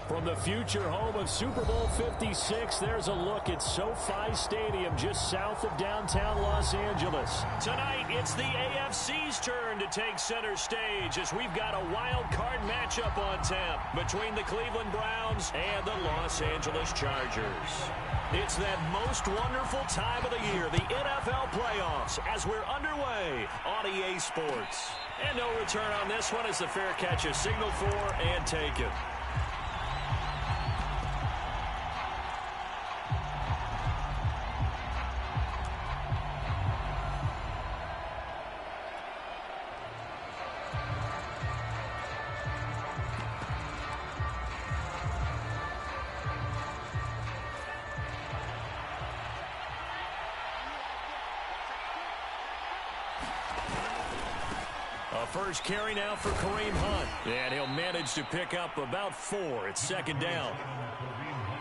From the future home of Super Bowl 56, there's a look at SoFi Stadium just south of downtown Los Angeles. Tonight, it's the AFC's turn to take center stage as we've got a wild card matchup on tap between the Cleveland Browns and the Los Angeles Chargers. It's that most wonderful time of the year, the NFL playoffs, as we're underway on EA Sports. And no return on this one as the fair catch is signaled for and taken. First carry now for Kareem Hunt. And he'll manage to pick up about 4. It's second down.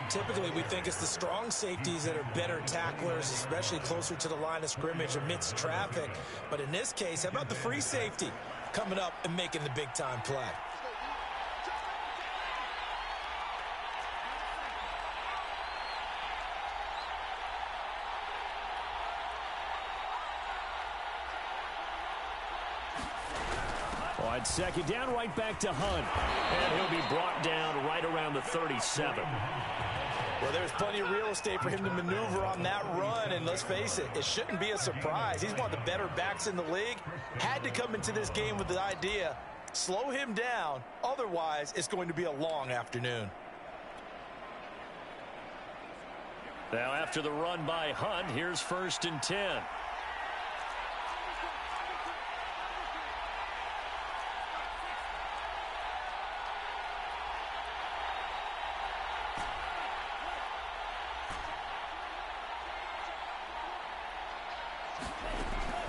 Typically, we think it's the strong safeties that are better tacklers, especially closer to the line of scrimmage amidst traffic. But in this case, how about the free safety coming up and making the big-time play? Second down, right back to Hunt. And he'll be brought down right around the 37. Well, there's plenty of real estate for him to maneuver on that run. And let's face it, it shouldn't be a surprise. He's one of the better backs in the league. Had to come into this game with the idea, slow him down. Otherwise, it's going to be a long afternoon. Now, after the run by Hunt, here's 1st and 10.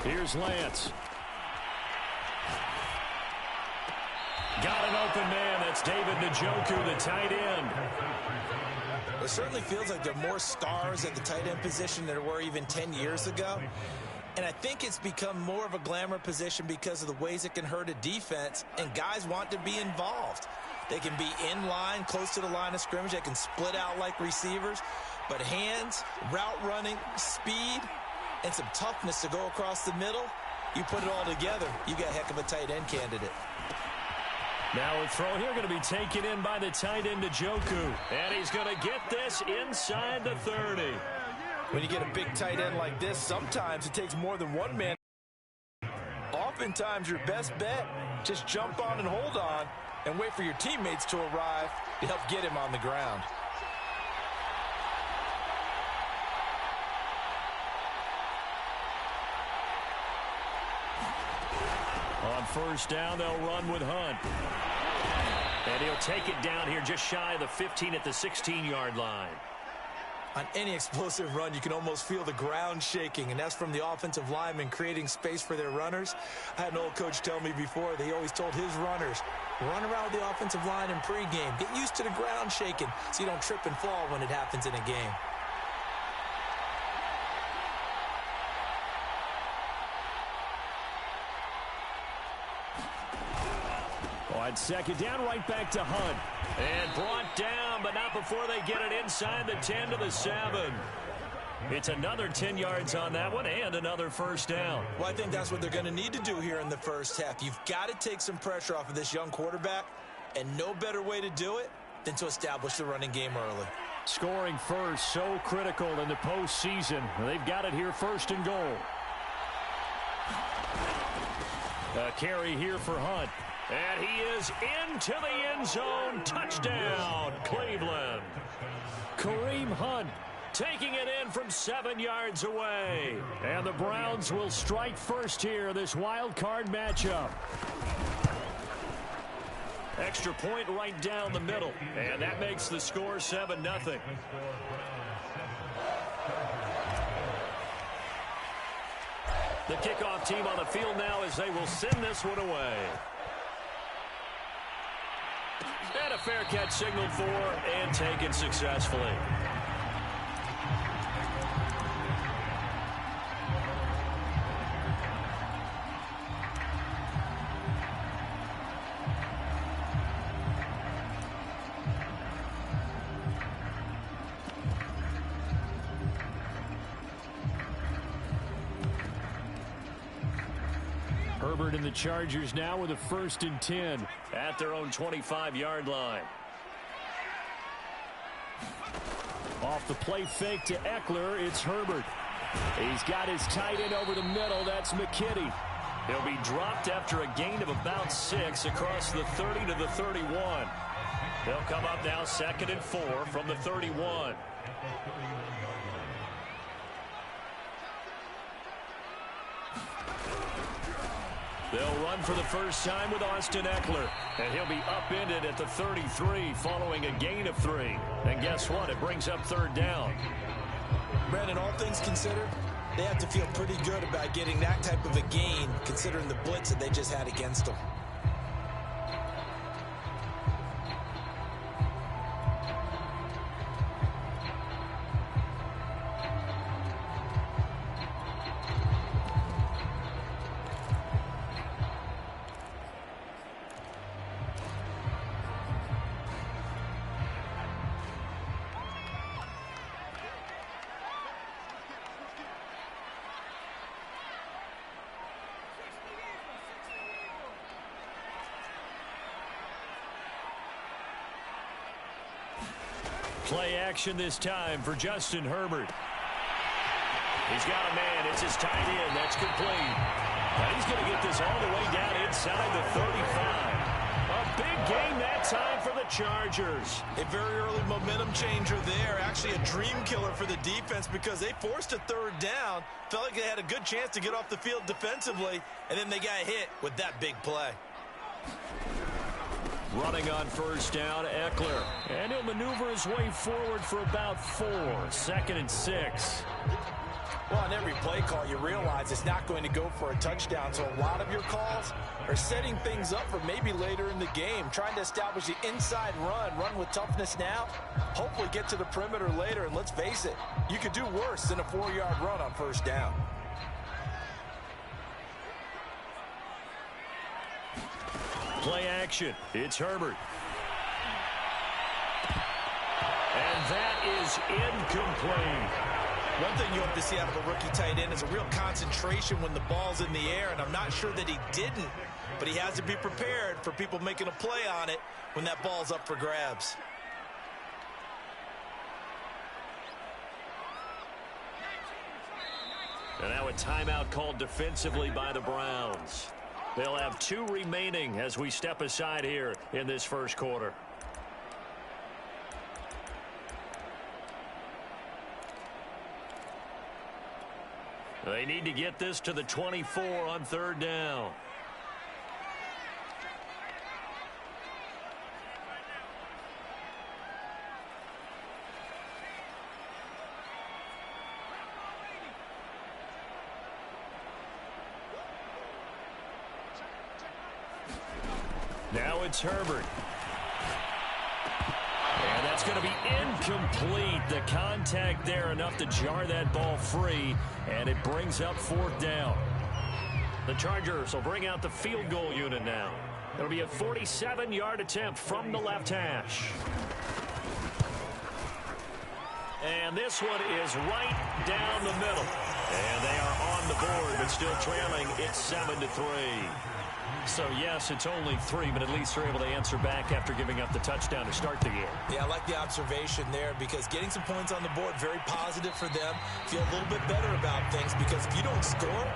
Here's Lance. Got an open man. That's David Njoku, the tight end. It certainly feels like there are more stars at the tight end position than there were even 10 years ago. And I think it's become more of a glamour position because of the ways it can hurt a defense, and guys want to be involved. They can be in line, close to the line of scrimmage. They can split out like receivers. But hands, route running, speed, and some toughness to go across the middle, you put it all together, you got a heck of a tight end candidate. Now a throw here going to be taken in by the tight end Njoku. And he's going to get this inside the 30. When you get a big tight end like this, sometimes it takes more than one man. Oftentimes your best bet, just jump on and hold on and wait for your teammates to arrive to help get him on the ground. On first down, they'll run with Hunt. And he'll take it down here just shy of the 15 at the 16-yard line. On any explosive run, you can almost feel the ground shaking, and that's from the offensive linemen creating space for their runners. I had an old coach tell me before, he always told his runners, run around the offensive line in pregame. Get used to the ground shaking so you don't trip and fall when it happens in a game. On second down, right back to Hunt. And brought down, but not before they get it inside the 10 to the 7. It's another 10 yards on that one and another first down. Well, I think that's what they're going to need to do here in the first half. You've got to take some pressure off of this young quarterback, and no better way to do it than to establish the running game early. Scoring first, so critical in the postseason. They've got it here, first and goal. A carry here for Hunt. And he is into the end zone. Touchdown, Cleveland. Kareem Hunt taking it in from 7 yards away. And the Browns will strike first here, this wild card matchup. Extra point right down the middle. And that makes the score 7-0. The kickoff team on the field now as they will send this one away. And a fair catch signaled for and taken successfully. Herbert and the Chargers now with a 1st and 10 at their own 25-yard line. Off the play fake to Eckler, it's Herbert. He's got his tight end over the middle. That's McKitty. He'll be dropped after a gain of about 6 across the 30 to the 31. They'll come up now 2nd and 4 from the 31. They'll run for the first time with Austin Eckler. And he'll be upended at the 33 following a gain of 3. And guess what? It brings up 3rd down. Brandon, all things considered, they have to feel pretty good about getting that type of a gain considering the blitz that they just had against them. Play action this time for Justin Herbert. He's got a man. It's his tight end. That's complete. And he's going to get this all the way down inside the 35. A big gain that time for the Chargers. A very early momentum changer there. Actually a dream killer for the defense because they forced a 3rd down. Felt like they had a good chance to get off the field defensively. And then they got hit with that big play. Running on 1st down, Eckler. And he'll maneuver his way forward for about 4. 2nd and 6. Well, on every play call, you realize it's not going to go for a touchdown. So a lot of your calls are setting things up for maybe later in the game, trying to establish the inside run with toughness now, hopefully get to the perimeter later. And let's face it, you could do worse than a 4-yard run on 1st down. Play action. It's Herbert. And that is incomplete. One thing you hope to see out of a rookie tight end is a real concentration when the ball's in the air, and I'm not sure that he didn't, but he has to be prepared for people making a play on it when that ball's up for grabs. And now a timeout called defensively by the Browns. They'll have 2 remaining as we step aside here in this 1st quarter. They need to get this to the 24 on 3rd down. Now it's Herbert. And that's going to be incomplete. The contact there enough to jar that ball free, and it brings up 4th down. The Chargers will bring out the field goal unit now. It'll be a 47-yard attempt from the left hash. And this one is right down the middle. And they are on the board, but still trailing. It's 7-3. So, yes, it's only 3, but at least they're able to answer back after giving up the touchdown to start the game. Yeah, I like the observation there because getting some points on the board, very positive for them. Feel a little bit better about things because if you don't score,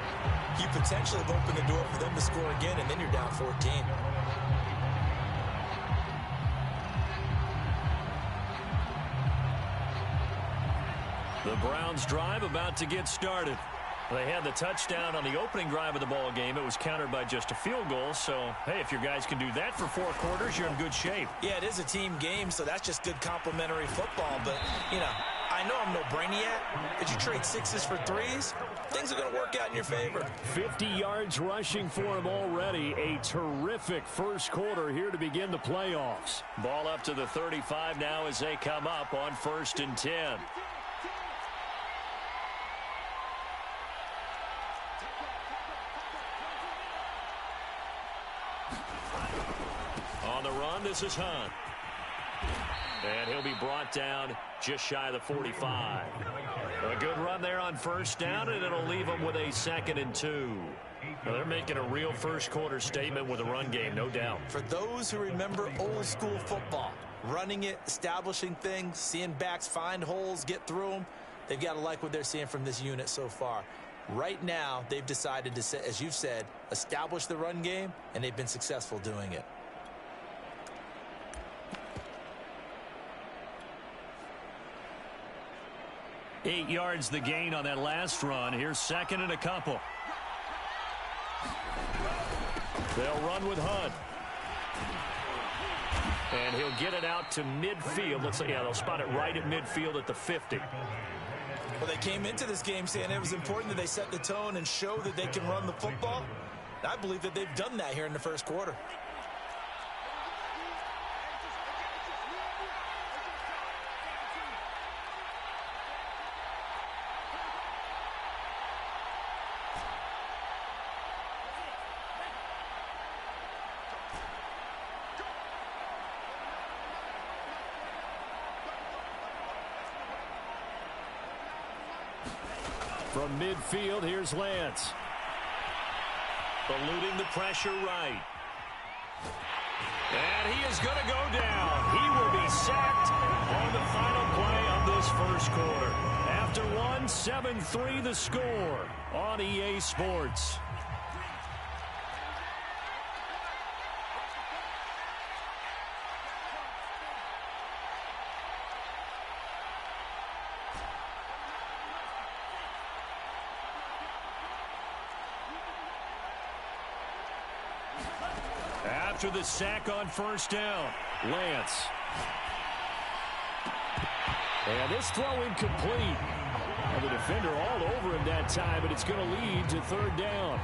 you potentially have opened the door for them to score again, and then you're down 14. The Browns drive about to get started. They had the touchdown on the opening drive of the ball game. It was countered by just a field goal. So, hey, if your guys can do that for 4 quarters, you're in good shape. Yeah, it is a team game, so that's just good complimentary football. But, you know, I know I'm no brainiac, but you trade 6s for 3s, things are going to work out in your favor. 50 yards rushing for him already. A terrific 1st quarter here to begin the playoffs. Ball up to the 35 now as they come up on 1st and 10. On the run, this is Hunt. And he'll be brought down just shy of the 45. A good run there on first down, and it'll leave them with a 2nd and 2. Well, they're making a real first-quarter statement with a run game, no doubt. For those who remember old-school football, running it, establishing things, seeing backs find holes, get through them, they've got to like what they're seeing from this unit so far. Right now, they've decided to, as you've said, establish the run game, and they've been successful doing it. Eight yards the gain on that last run. Here's 2nd and a couple. They'll run with Hunt. And he'll get it out to midfield. They'll spot it right at midfield at the 50. Well, they came into this game saying it was important that they set the tone and show that they can run the football. I believe that they've done that here in the first quarter. From midfield, here's Lance. Eluding the pressure right. And he is going to go down. He will be sacked on the final play of this first quarter. After 7-3 the score on EA Sports. After the sack on first down, Lance. And this throw incomplete. And the defender all over him that time, but it's going to lead to 3rd down.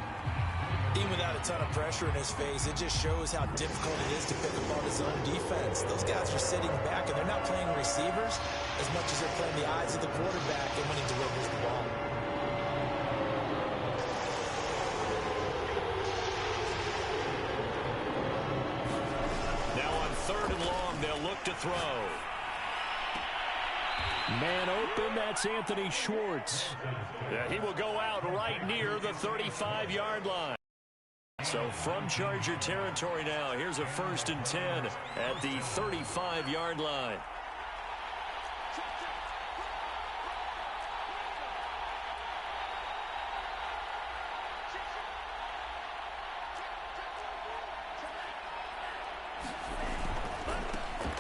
Even without a ton of pressure in his face, it just shows how difficult it is to pick apart his own defense. Those guys are sitting back, and they're not playing receivers as much as they're playing the eyes of the quarterback and when he delivers the ball. They'll look to throw. Man open, that's Anthony Schwartz. He will go out right near the 35-yard line. So from Charger territory now, here's a 1st and 10 at the 35-yard line.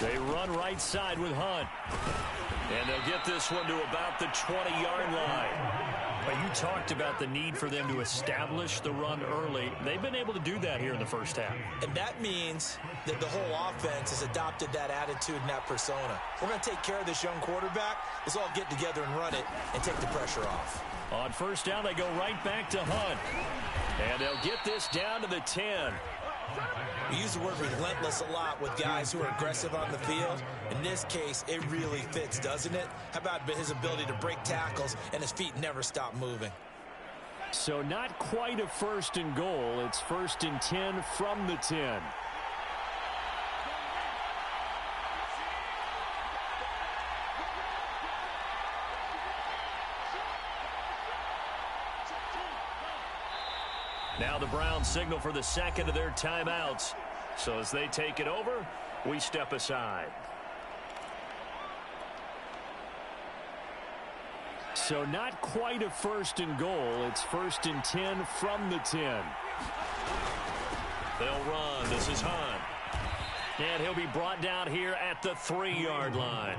They run right side with Hunt. And they'll get this one to about the 20-yard line. But you talked about the need for them to establish the run early. They've been able to do that here in the first half. And that means that the whole offense has adopted that attitude and that persona. We're going to take care of this young quarterback. Let's all get together and run it and take the pressure off. On first down, they go right back to Hunt. And they'll get this down to the 10. We use the word relentless a lot with guys who are aggressive on the field. In this case, it really fits, doesn't it? How about his ability to break tackles and his feet never stop moving? So not quite a 1st and goal. It's 1st and 10 from the 10. Now the Browns signal for the 2nd of their timeouts. So as they take it over, we step aside. So not quite a 1st and goal. It's 1st and 10 from the 10. They'll run. This is Hunt. And he'll be brought down here at the 3-yard line.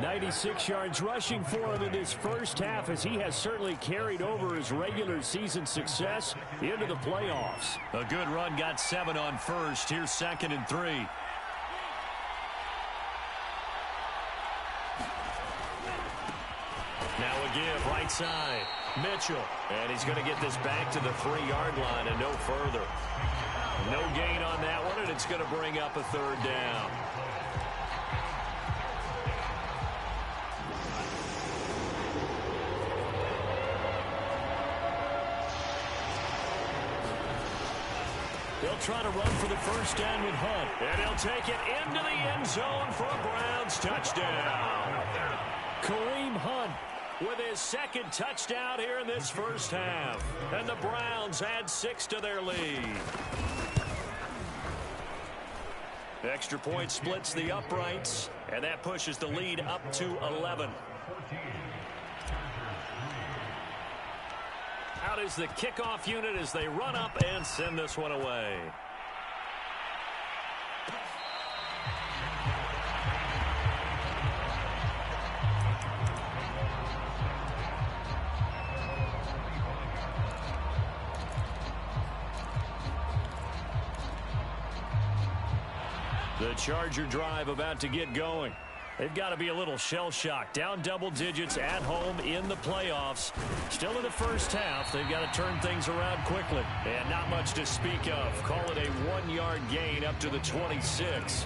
96 yards rushing for him in this first half, as he has certainly carried over his regular season success into the playoffs. A good run, got 7 on first. Here's 2nd and 3. Now a give right side. Mitchell. And he's going to get this back to the 3-yard line and no further. No gain on that one, and it's going to bring up a 3rd down. They'll try to run for the first down with Hunt. And he'll take it into the end zone for a Browns touchdown. Kareem Hunt with his second touchdown here in this first half. And the Browns add 6 to their lead. The extra point splits the uprights, and that pushes the lead up to 11. Out is the kickoff unit as they run up and send this one away. The Charger drive about to get going. They've got to be a little shell-shocked. Down double digits at home in the playoffs. Still in the first half. They've got to turn things around quickly. And not much to speak of. Call it a 1-yard gain up to the 26.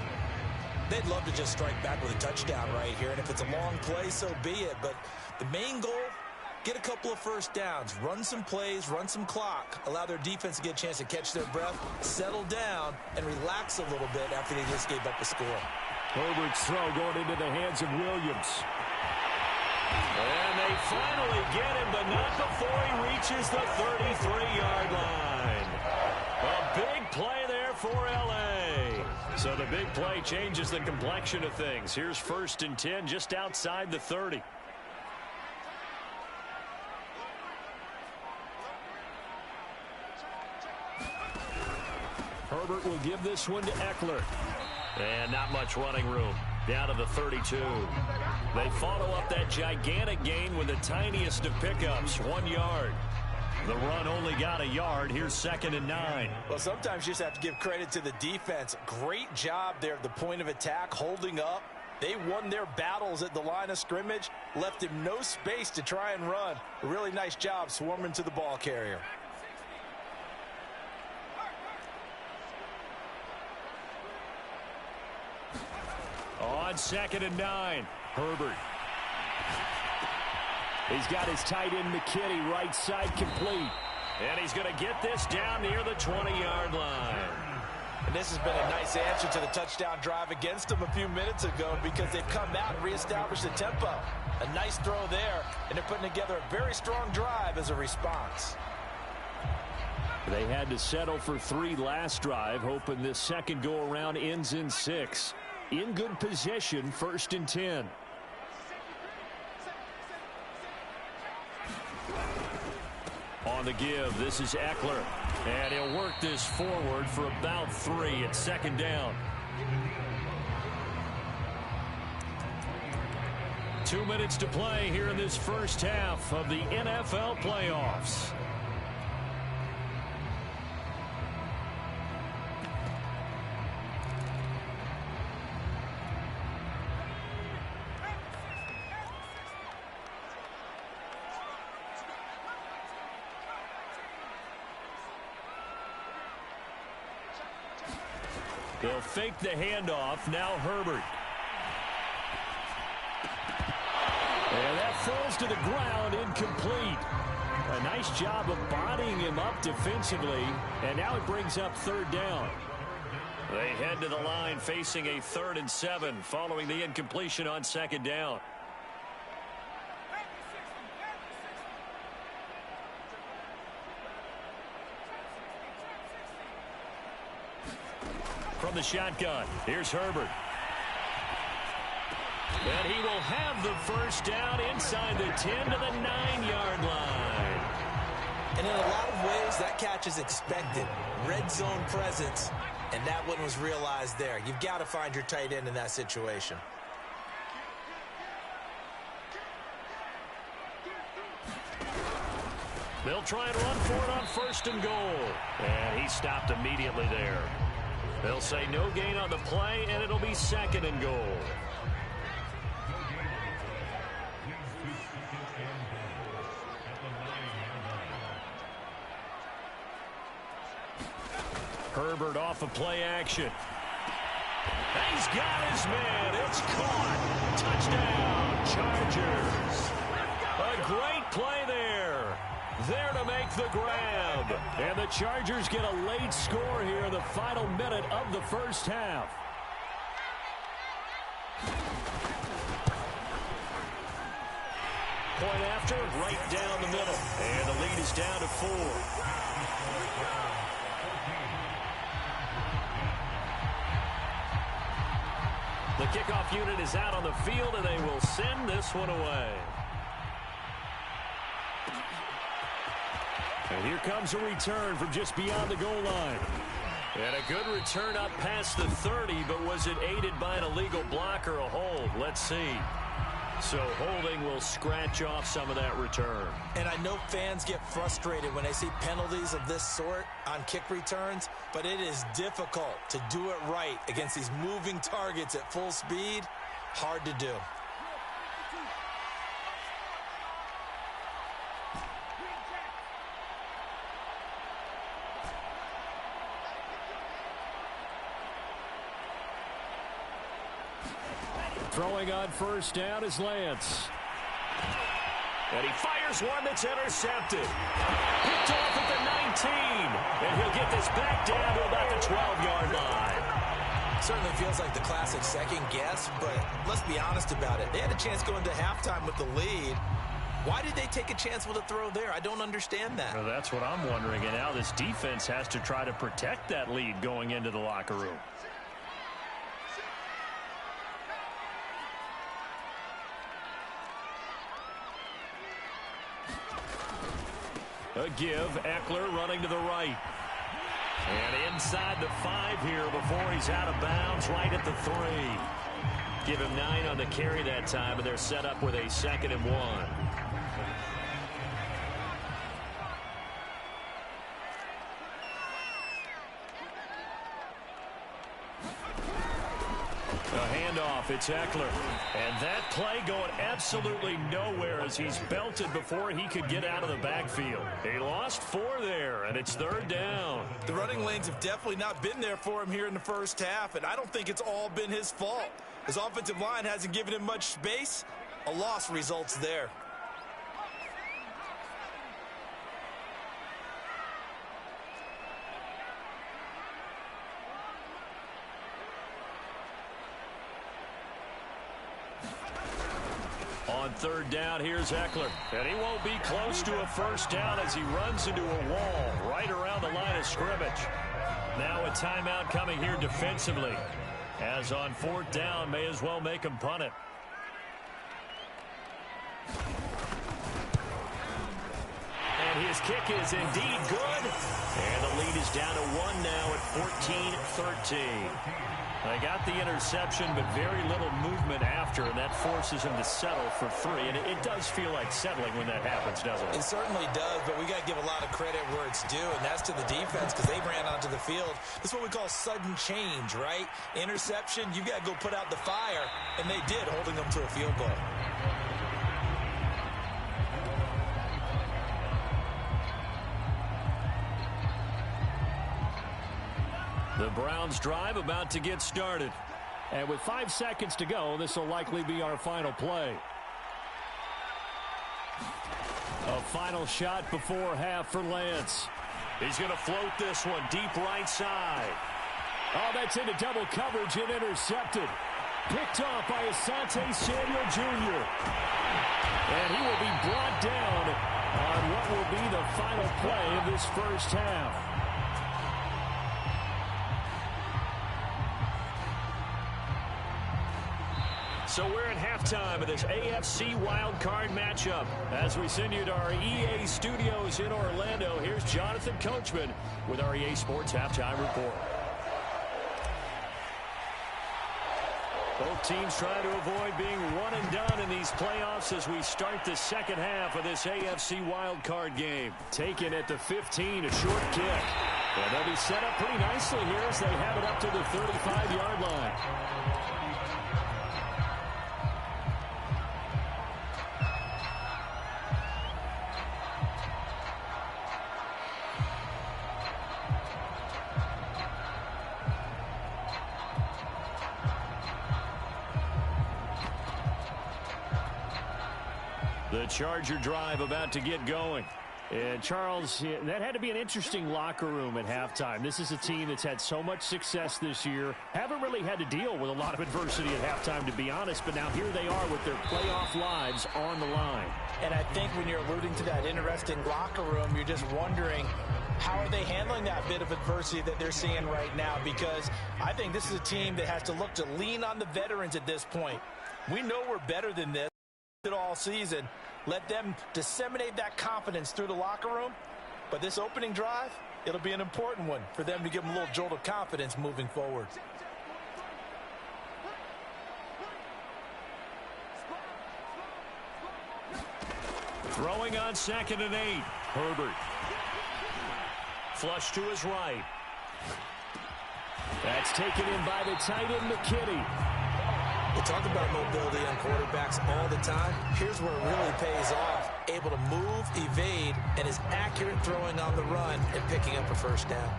They'd love to just strike back with a touchdown right here. And if it's a long play, so be it. But the main goal, get a couple of first downs. Run some plays, run some clock. Allow their defense to get a chance to catch their breath, settle down, and relax a little bit after they just gave up a score. Herbert's throw going into the hands of Williams. And they finally get him, but not before he reaches the 33-yard line. A big play there for L.A. So the big play changes the complexion of things. Here's 1st and 10 just outside the 30. Herbert will give this one to Eckler. And not much running room. Down to the 32. They follow up that gigantic gain with the tiniest of pickups, 1 yard. The run only got a yard. Here's 2nd and 9. Well, sometimes you just have to give credit to the defense. Great job there at the point of attack, holding up. They won their battles at the line of scrimmage, left him no space to try and run. A really nice job swarming to the ball carrier. On 2nd and 9, Herbert. He's got his tight end McKinney right side complete. And he's going to get this down near the 20-yard line. And this has been a nice answer to the touchdown drive against them a few minutes ago because they've come out and reestablished the tempo. A nice throw there, and they're putting together a very strong drive as a response. They had to settle for 3 last drive, hoping this second go-around ends in 6. In good position, 1st and 10. On the give, this is Eckler. And he'll work this forward for about 3 at 2nd down. 2 minutes to play here in this first half of the NFL playoffs. They'll fake the handoff. Now Herbert. And that falls to the ground, incomplete. A nice job of bodying him up defensively. And now it brings up 3rd down. They head to the line facing a 3rd and 7 following the incompletion on 2nd down. From the shotgun, here's Herbert. And he will have the first down inside the 10 to the 9-yard line. And in a lot of ways, that catch is expected. Red zone presence, and that one was realized there. You've got to find your tight end in that situation. They'll try and run for it on 1st and goal. And he stopped immediately there. They'll say no gain on the play, and it'll be 2nd and goal. Herbert off of play action. He's got his man. It's caught. Touchdown, Chargers. A great play there. There to make the grab. And the the Chargers get a late score here in the final minute of the first half. Point after, right down the middle. And the lead is down to 4. The kickoff unit is out on the field, and they will send this one away. And here comes a return from just beyond the goal line. And a good return up past the 30, but was it aided by an illegal block or a hold? Let's see. So holding will scratch off some of that return. And I know fans get frustrated when they see penalties of this sort on kick returns, but it is difficult to do it right against these moving targets at full speed. Hard to do. Throwing on first down is Lance. And he fires one that's intercepted. Picked off at the 19. And he'll get this back down to about the 12-yard line. Certainly feels like the classic second guess, but let's be honest about it. They had a chance going to halftime with the lead. Why did they take a chance with a throw there? I don't understand that. Well, that's what I'm wondering. And now this defense has to try to protect that lead going into the locker room. A give, Eckler running to the right. And inside the 5 here before he's out of bounds, right at the 3. Give him 9 on the carry that time, and they're set up with a 2nd and 1. It's Eckler. And that play going absolutely nowhere as he's belted before he could get out of the backfield. He lost 4 there, and it's 3rd down. The running lanes have definitely not been there for him here in the first half, and I don't think it's all been his fault. His offensive line hasn't given him much space. A loss results there. On 3rd down, here's Eckler. And he won't be close to a first down as he runs into a wall right around the line of scrimmage. Now a timeout coming here defensively. As on 4th down, may as well make him punt it. And his kick is indeed good. And the lead is down to 1 now at 14-13. They got the interception, but very little movement after, and that forces him to settle for 3. And it does feel like settling when that happens, doesn't it? It certainly does, but we got to give a lot of credit where it's due, and that's to the defense because they ran onto the field. This is what we call sudden change, right? Interception, you got to go put out the fire, and they did, holding them to a field goal. The Browns drive about to get started. And with 5 seconds to go, this will likely be our final play. A final shot before half for Lance. He's going to float this one deep right side. Oh, that's into double coverage and intercepted. Picked off by Asante Samuel Jr. And he will be brought down on what will be the final play of this first half. So we're at halftime of this AFC wildcard matchup. As we send you to our EA studios in Orlando, here's Jonathan Coachman with our EA Sports Halftime Report. Both teams trying to avoid being one and done in these playoffs as we start the second half of this AFC wildcard game. Taken at the 15, a short kick. And they'll be set up pretty nicely here as they have it up to the 35-yard line. The Charger drive about to get going. And, Charles, that had to be an interesting locker room at halftime. This is a team that's had so much success this year. Haven't really had to deal with a lot of adversity at halftime, to be honest. But now here they are with their playoff lives on the line. And I think when you're alluding to that interesting locker room, you're just wondering, how are they handling that bit of adversity that they're seeing right now? Because I think this is a team that has to look to lean on the veterans at this point. We know we're better than this all season. Let them disseminate that confidence through the locker room. But this opening drive, it'll be an important one for them to give them a little jolt of confidence moving forward. Throwing on 2nd and 8. Herbert. Flush to his right. That's taken in by the tight end, McKinney. We talk about mobility on quarterbacks all the time. Here's where it really pays off. Able to move, evade, and is accurate throwing on the run and picking up a first down.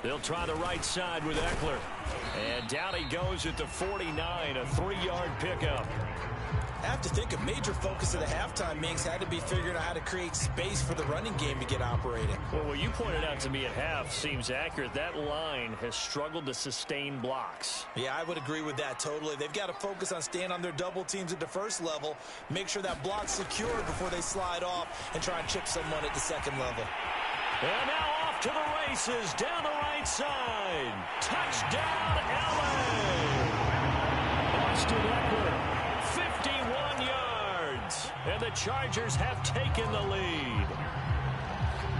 They'll try the right side with Eckler. And down he goes at the 49, a 3-yard pickup. I have to think a major focus of the halftime mix had to be figuring out how to create space for the running game to get operating. Well, what you pointed out to me at half seems accurate. That line has struggled to sustain blocks. Yeah, I would agree with that totally. They've got to focus on staying on their double teams at the first level, make sure that block's secured before they slide off and try and chip someone at the second level. And now off to the races down the right side. Touchdown, LA! Austin Eckler, 51 yards. And the Chargers have taken the lead.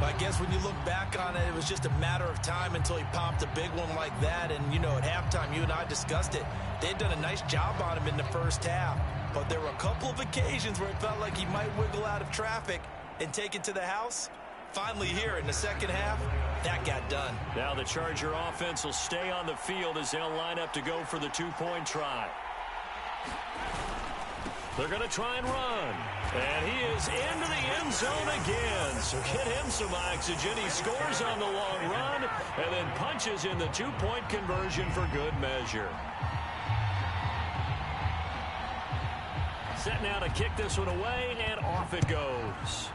I guess when you look back on it, it was just a matter of time until he popped a big one like that. And, you know, at halftime, you and I discussed it. They'd done a nice job on him in the first half. But there were a couple of occasions where it felt like he might wiggle out of traffic and take it to the house. Finally here in the second half, that got done. Now the Charger offense will stay on the field as they'll line up to go for the 2-point try. They're going to try and run. And he is into the end zone again. So get him some oxygen. He scores on the long run and then punches in the 2-point conversion for good measure. Set now to kick this one away, and off it goes.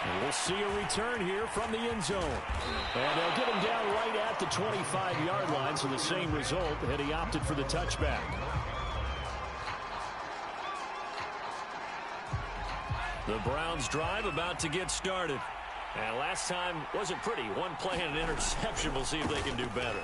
And we'll see a return here from the end zone. And they'll get him down right at the 25-yard line, so the same result, and he opted for the touchback. The Browns drive about to get started. And last time wasn't pretty. One play and an interception. We'll see if they can do better.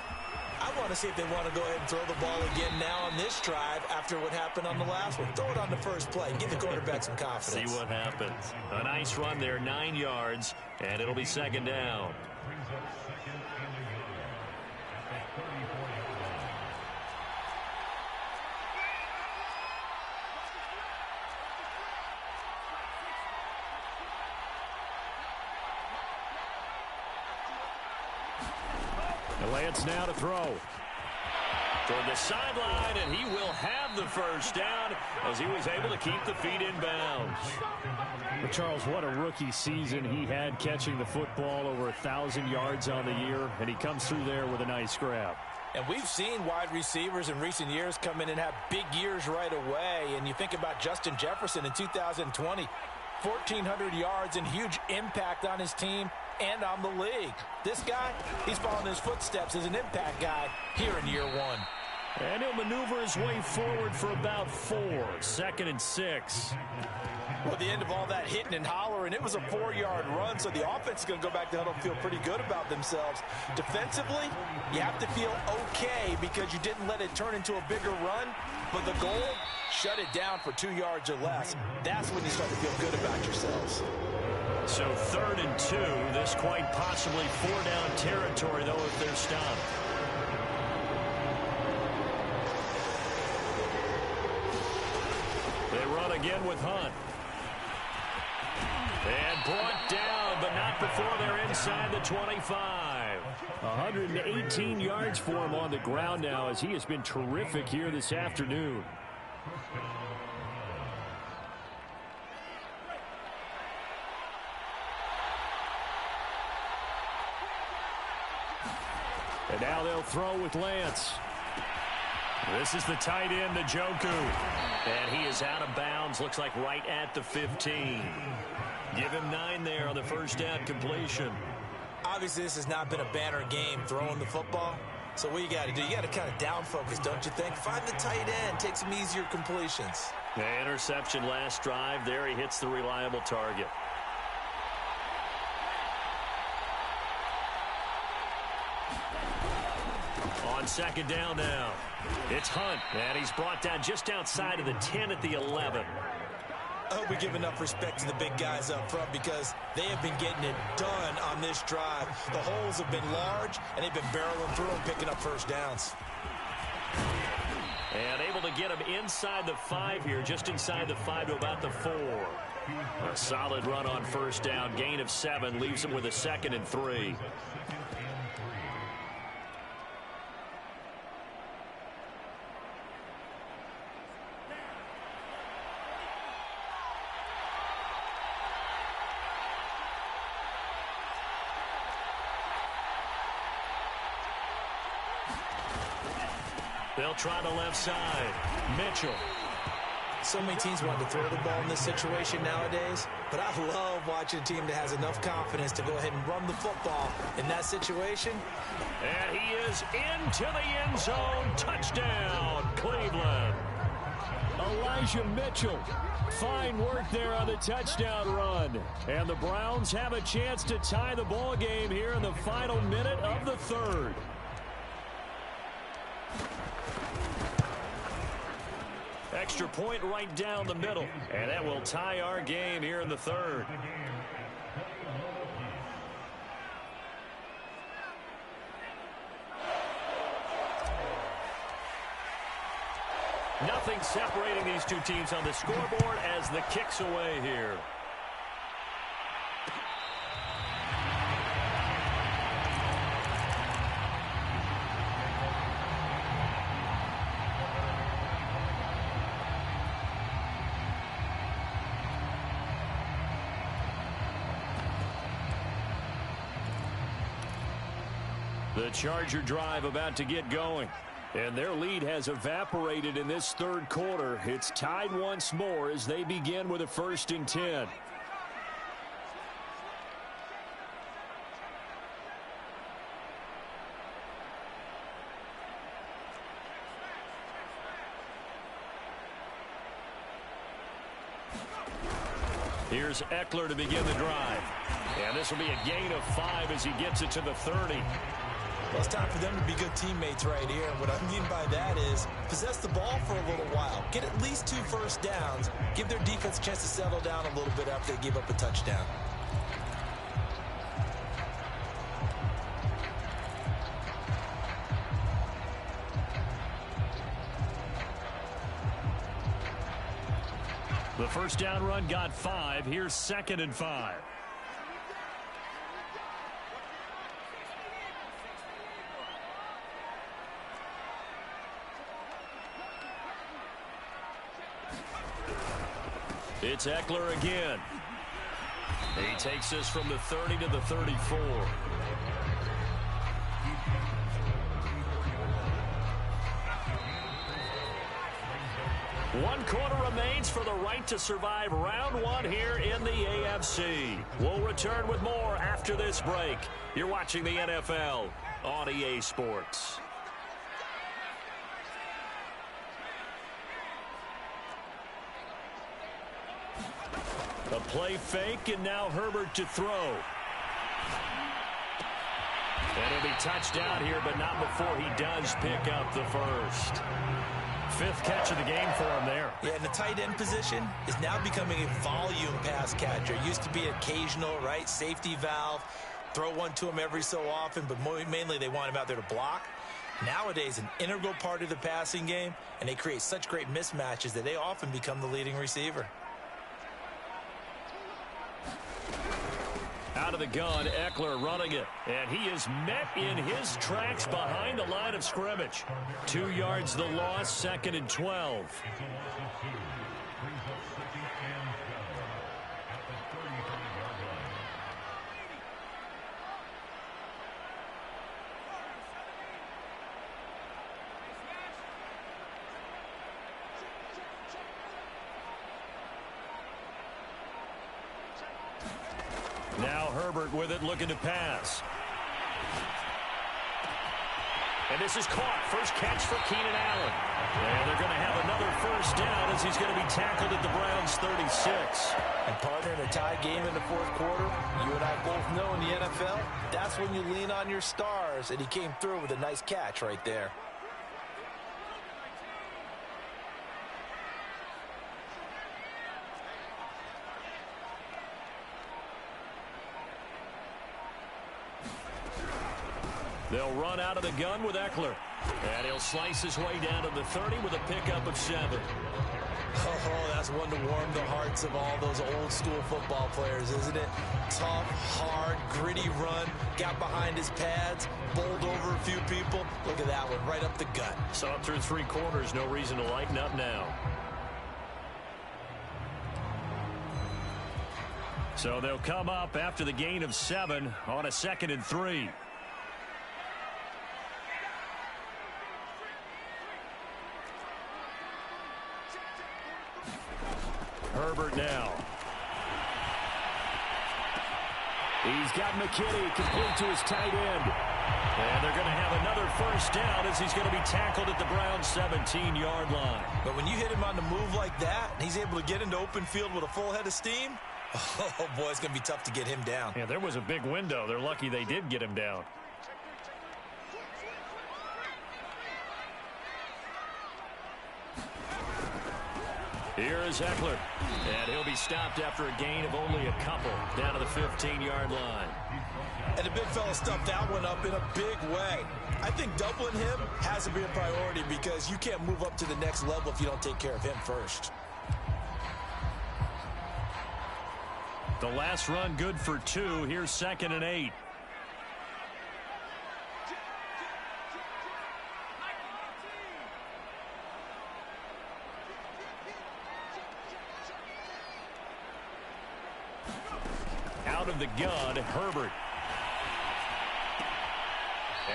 I want to see if they want to go ahead and throw the ball again now on this drive after what happened on the last one. Throw it on the first play. Give the quarterback some confidence. See what happens. A nice run there, 9 yards, and it'll be second down. Lance now to throw. Toward the sideline, and he will have the first down as he was able to keep the feet in bounds. But Charles, what a rookie season he had catching the football, over 1,000 yards on the year, and he comes through there with a nice grab. And we've seen wide receivers in recent years come in and have big years right away. And you think about Justin Jefferson in 2020, 1,400 yards and huge impact on his team and on the league. This guy, he's following his footsteps as an impact guy here in year one. And he'll maneuver his way forward for about 4. 2nd and 6. Well, the end of all that hitting and hollering, it was a 4-yard run, so the offense is going to go back to huddle and feel pretty good about themselves. Defensively, you have to feel okay because you didn't let it turn into a bigger run, but the goal, shut it down for 2 yards or less. That's when you start to feel good about yourselves. So 3rd and 2, this quite possibly 4-down territory, though, if they're stopped. They run again with Hunt. And brought down, but not before they're inside the 25. 118 yards for him on the ground now, as he has been terrific here this afternoon. And now they'll throw with Lance. This is the tight end, Njoku. And he is out of bounds, looks like right at the 15. Give him 9 there on the first down completion. Obviously, this has not been a banner game throwing the football. So what you got to do, you got to kind of down focus, don't you think? Find the tight end, take some easier completions. The interception last drive. There he hits the reliable target. On second down now, it's Hunt, and he's brought down just outside of the 10 at the 11. I hope we give enough respect to the big guys up front because they have been getting it done on this drive. The holes have been large, and they've been barreling through and picking up first downs. And able to get him inside the 5 here, just inside the 5 to about the 4. A solid run on first down, gain of 7, leaves him with a 2nd and 3. They'll try the left side. Mitchell. So many teams want to throw the ball in this situation nowadays, but I love watching a team that has enough confidence to go ahead and run the football in that situation. And he is into the end zone. Touchdown, Cleveland. Elijah Mitchell. Fine work there on the touchdown run. And the Browns have a chance to tie the ball game here in the final minute of the 3rd. Extra point right down the middle. And that will tie our game here in the 3rd. Nothing separating these two teams on the scoreboard as the kick's away here. The Charger drive about to get going. And their lead has evaporated in this 3rd quarter. It's tied once more as they begin with a 1st and 10. Here's Eckler to begin the drive. And this will be a gain of 5 as he gets it to the 30. Well, it's time for them to be good teammates right here. And what I mean by that is possess the ball for a little while. Get at least 2 first downs. Give their defense a chance to settle down a little bit after they give up a touchdown. The first down run got 5. Here's 2nd and 5. It's Eckler again. He takes this from the 30 to the 34. One quarter remains for the right to survive round 1 here in the AFC. We'll return with more after this break. You're watching the NFL on EA Sports. A play fake, and now Herbert to throw. And he'll be touched out here, but not before he does pick up the first. 5th catch of the game for him there. Yeah, and the tight end position is now becoming a volume pass catcher. It used to be occasional, right, safety valve. Throw one to him every so often, but mainly they want him out there to block. Nowadays, an integral part of the passing game, and they create such great mismatches that they often become the leading receiver. Out of the gun, Eckler running it. And he is met in his tracks behind the line of scrimmage. 2 yards the loss, 2nd and 12. Now Herbert with it, looking to pass. And this is caught. First catch for Keenan Allen. And they're going to have another first down as he's going to be tackled at the Browns' 36. And partner, in a tie game in the fourth quarter, you and I both know in the NFL, that's when you lean on your stars. And he came through with a nice catch right there. They'll run out of the gun with Eckler. And he'll slice his way down to the 30 with a pickup of 7. Oh, that's one to warm the hearts of all those old school football players, isn't it? Tough, hard, gritty run. Got behind his pads, bowled over a few people. Look at that one, right up the gut. Saw it through 3 quarters. No reason to lighten up now. So they'll come up after the gain of 7 on a 2nd and 3. Herbert now. He's got McKinney complete to his tight end. And they're going to have another first down as he's going to be tackled at the Browns' 17-yard line. But when you hit him on the move like that, and he's able to get into open field with a full head of steam, oh boy, it's going to be tough to get him down. Yeah, there was a big window. They're lucky they did get him down. Here is Eckler, and he'll be stopped after a gain of only a couple down to the 15-yard line. And the big fella stuffed that one up in a big way. I think doubling him has to be a priority because you can't move up to the next level if you don't take care of him first. The last run good for 2. Here's 2nd and 8. Out of the gun, Herbert.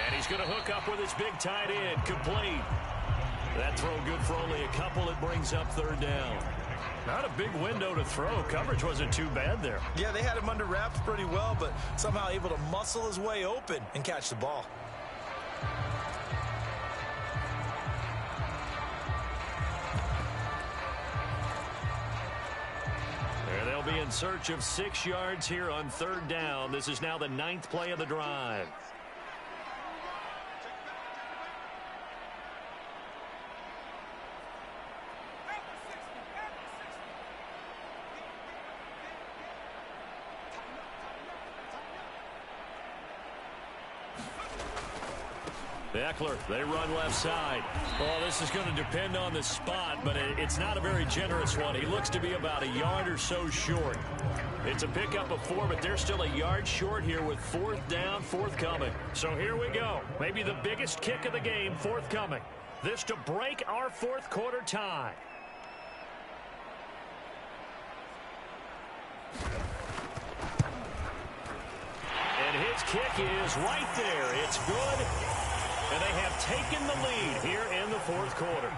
And he's going to hook up with his big tight end, complete. That throw good for only a couple. It brings up 3rd down. Not a big window to throw. Coverage wasn't too bad there. Yeah, they had him under wraps pretty well, but somehow able to muscle his way open and catch the ball. They'll be in search of 6 yards here on 3rd down. This is now the 9th play of the drive. Eckler, they run left side. Well, this is going to depend on the spot, but it's not a very generous one. He looks to be about a yard or so short. It's a pickup of 4, but they're still a yard short here with 4th down, forthcoming. So here we go. Maybe the biggest kick of the game forthcoming. This to break our 4th quarter tie. And his kick is right there. It's good. And they have taken the lead here in the 4th quarter.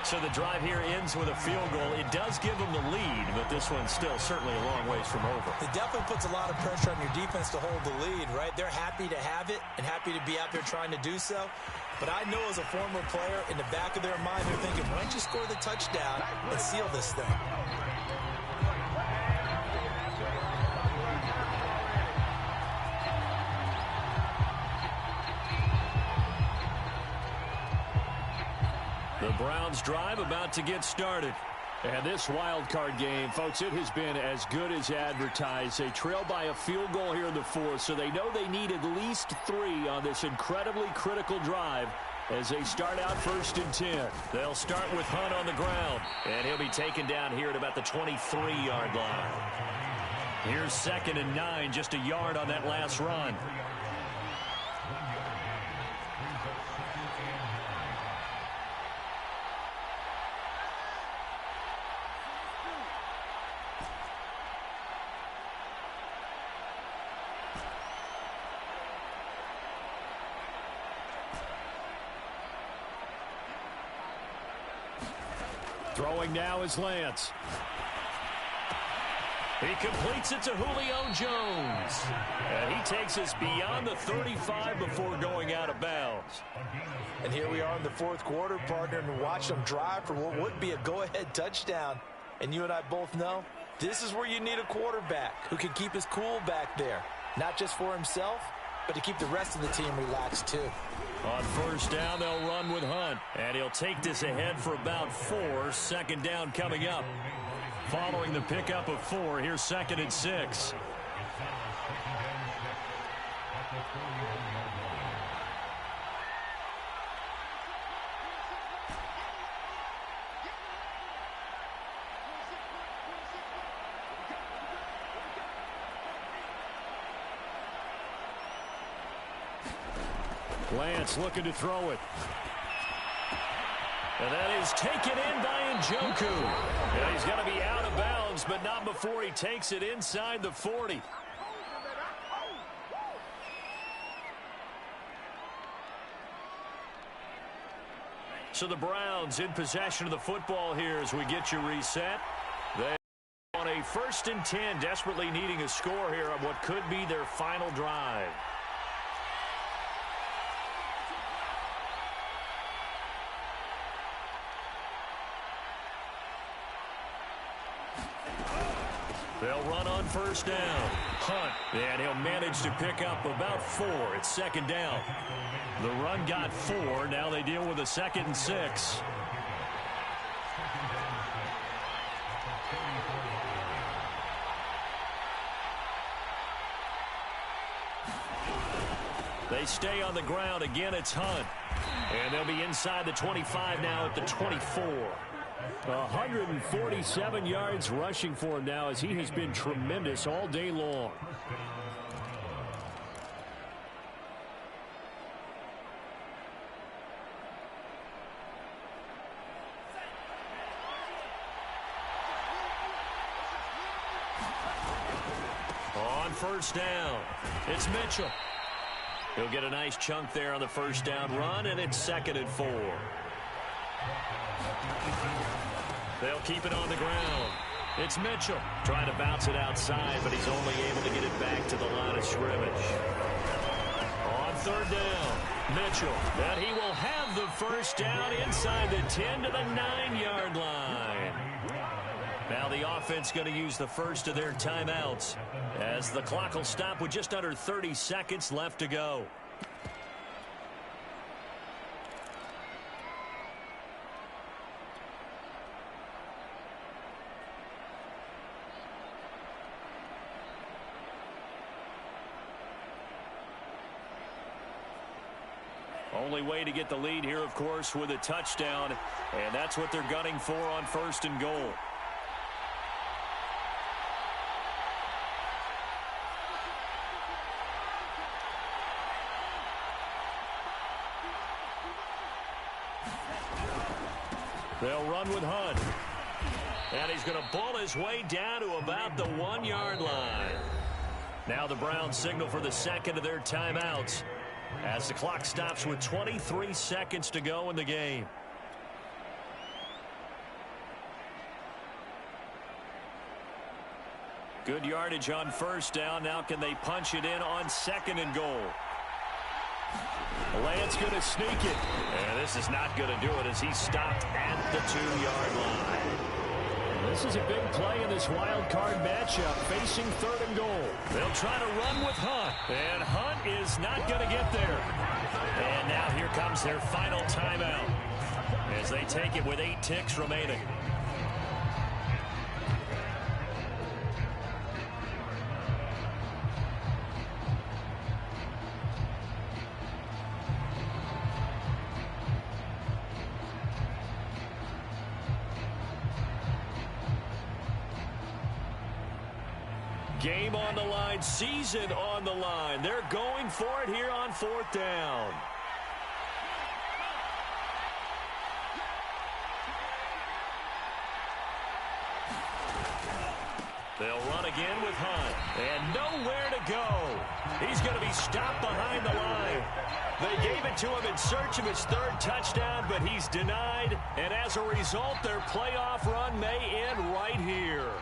So the drive here ends with a field goal. It does give them the lead, but this one's still certainly a long ways from over. It definitely puts a lot of pressure on your defense to hold the lead, right? They're happy to have it and happy to be out there trying to do so. But I know as a former player, in the back of their mind, they're thinking, why don't you score the touchdown and seal this thing? The Browns drive about to get started. And this wild card game, folks, it has been as good as advertised. They trail by a field goal here in the 4th, so they know they need at least 3 on this incredibly critical drive as they start out 1st and 10. They'll start with Hunt on the ground, and he'll be taken down here at about the 23-yard line. Here's 2nd and 9, just a yard on that last run. Throwing now is Lance. He completes it to Julio Jones. And he takes us beyond the 35 before going out of bounds. And here we are in the 4th quarter, partner, and watch them drive for what would be a go-ahead touchdown. And you and I both know this is where you need a quarterback who can keep his cool back there. Not just for himself, but to keep the rest of the team relaxed too. On 1st down, they'll run with Hunt. And he'll take this ahead for about 4. 2nd down coming up. Following the pickup of 4, here's 2nd and 6. Lance looking to throw it. And that is taken in by Njoku. And he's going to be out of bounds, but not before he takes it inside the 40. So the Browns in possession of the football here as we get you reset. They on a 1st and 10, desperately needing a score here on what could be their final drive. They'll run on 1st down. Hunt, and he'll manage to pick up about 4. It's 2nd down. The run got 4. Now they deal with a 2nd and 6. They stay on the ground. Again, it's Hunt. And they'll be inside the 25 now at the 24. 147 yards rushing for him now as he has been tremendous all day long. On 1st down, it's Mitchell. He'll get a nice chunk there on the 1st down run, and it's 2nd and 4. They'll keep it on the ground. It's Mitchell trying to bounce it outside, but he's only able to get it back to the line of scrimmage. On 3rd down, Mitchell. And he will have the 1st down inside the 10 to the 9-yard line. Now the offense going to use the first of their timeouts as the clock will stop with just under 30 seconds left to go. Only way to get the lead here, of course, with a touchdown, and that's what they're gunning for on 1st and goal. They'll run with Hunt. And he's going to ball his way down to about the 1-yard line. Now the Browns signal for the second of their timeouts as the clock stops with 23 seconds to go in the game. Good yardage on 1st down. Now can they punch it in on 2nd and goal? Lance going to sneak it. And this is not going to do it as he stopped at the 2-yard line. This is a big play in this wild card matchup facing 3rd and goal. They'll try to run with Hunt. And Hunt is not going to get there. And now here comes their final timeout as they take it with 8 ticks remaining. Game on the line, season on the line. They're going for it here on 4th down. They'll run again with Hunt. And nowhere to go. He's going to be stopped behind the line. They gave it to him in search of his 3rd touchdown, but he's denied. And as a result, their playoff run may end right here.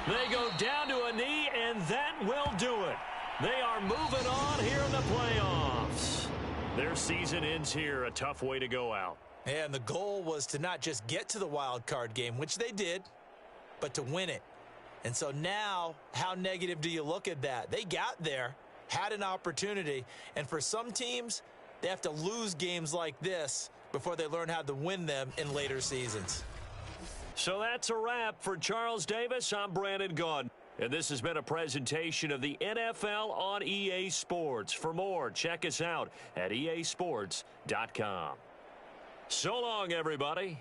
They go down to a knee, and that will do it. They are moving on here in the playoffs. Their season ends here. A tough way to go out. And the goal was to not just get to the wild card game, which they did, but to win it. And so now, how negative do you look at that? They got there, had an opportunity, and for some teams, they have to lose games like this before they learn how to win them in later seasons. So that's a wrap for Charles Davis. I'm Brandon Gaudin. And this has been a presentation of the NFL on EA Sports. For more, check us out at easports.com. So long, everybody.